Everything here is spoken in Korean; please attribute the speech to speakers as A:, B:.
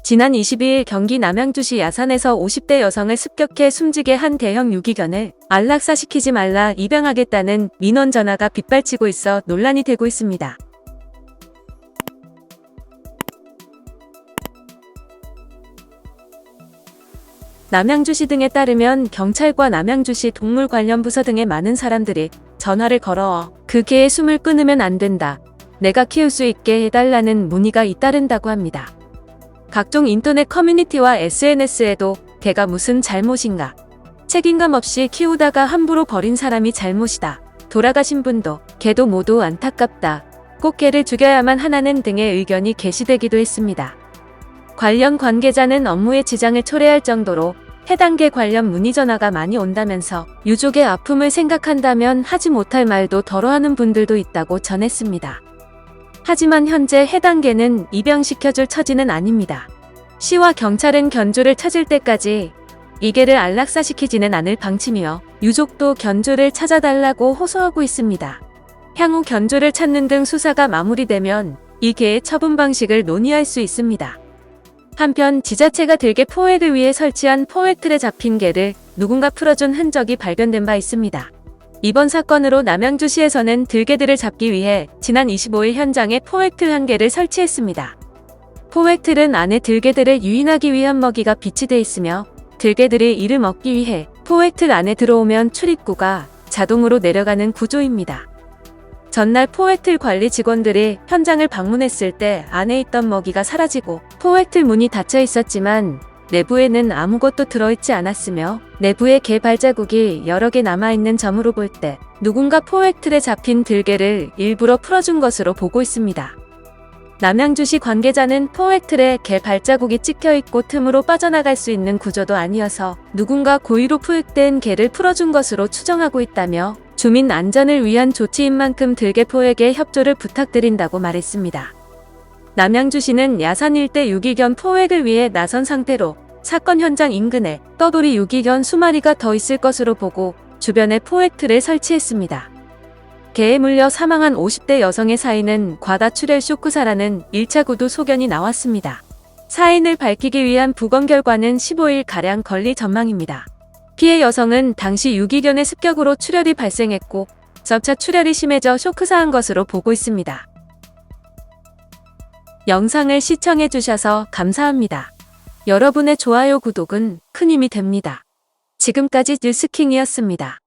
A: 지난 22일 경기 남양주시 야산에서 50대 여성을 습격해 숨지게 한 대형 유기견을 안락사시키지 말라 입양하겠다는 민원 전화가 빗발치고 있어 논란이 되고 있습니다. 남양주시 등에 따르면 경찰과 남양주시 동물 관련 부서 등의 많은 사람들이 전화를 걸어 그 개의 숨을 끊으면 안 된다. 내가 키울 수 있게 해달라는 문의가 잇따른다고 합니다. 각종 인터넷 커뮤니티와 SNS에도 개가 무슨 잘못인가? 책임감 없이 키우다가 함부로 버린 사람이 잘못이다. 돌아가신 분도 개도 모두 안타깝다. 꼭 개를 죽여야만 하나는 등의 의견이 게시되기도 했습니다. 관련 관계자는 업무에 지장을 초래할 정도로 해당 개 관련 문의 전화가 많이 온다면서 유족의 아픔을 생각한다면 하지 못할 말도 덜어하는 분들도 있다고 전했습니다. 하지만 현재 해당 개는 입양시켜줄 처지는 아닙니다. 시와 경찰은 견주를 찾을 때까지 이 개를 안락사시키지는 않을 방침이며 유족도 견주를 찾아달라고 호소하고 있습니다. 향후 견주를 찾는 등 수사가 마무리되면 이 개의 처분 방식을 논의할 수 있습니다. 한편 지자체가 들개 포획을 위해 설치한 포획틀에 잡힌 개를 누군가 풀어준 흔적이 발견된 바 있습니다. 이번 사건으로 남양주시에서는 들개들을 잡기 위해 지난 25일 현장에 포획틀 1개를 설치했습니다. 포획틀은 안에 들개들을 유인하기 위한 먹이가 비치돼 있으며 들개들이 이를 먹기 위해 포획틀 안에 들어오면 출입구가 자동으로 내려가는 구조입니다. 전날 포획틀 관리 직원들이 현장을 방문했을 때 안에 있던 먹이가 사라지고 포획틀 문이 닫혀 있었지만 내부에는 아무것도 들어있지 않았으며 내부에 개 발자국이 여러 개 남아있는 점으로 볼 때 누군가 포획틀에 잡힌 들개를 일부러 풀어준 것으로 보고 있습니다. 남양주시 관계자는 포획틀에 개 발자국이 찍혀있고 틈으로 빠져나갈 수 있는 구조도 아니어서 누군가 고의로 포획된 개를 풀어준 것으로 추정하고 있다며 주민 안전을 위한 조치인 만큼 들개 포획에 협조를 부탁드린다고 말했습니다. 남양주시는 야산 일대 유기견 포획을 위해 나선 상태로 사건 현장 인근에 떠돌이 유기견 수마리가 더 있을 것으로 보고 주변에 포획틀을 설치했습니다. 개에 물려 사망한 50대 여성의 사인은 과다출혈 쇼크사라는 1차 구두 소견이 나왔습니다. 사인을 밝히기 위한 부검 결과는 15일가량 걸릴 전망입니다. 피해 여성은 당시 유기견의 습격으로 출혈이 발생했고 점차 출혈이 심해져 쇼크사한 것으로 보고 있습니다. 영상을 시청해주셔서 감사합니다. 여러분의 좋아요, 구독은 큰 힘이 됩니다. 지금까지 뉴스킹이었습니다.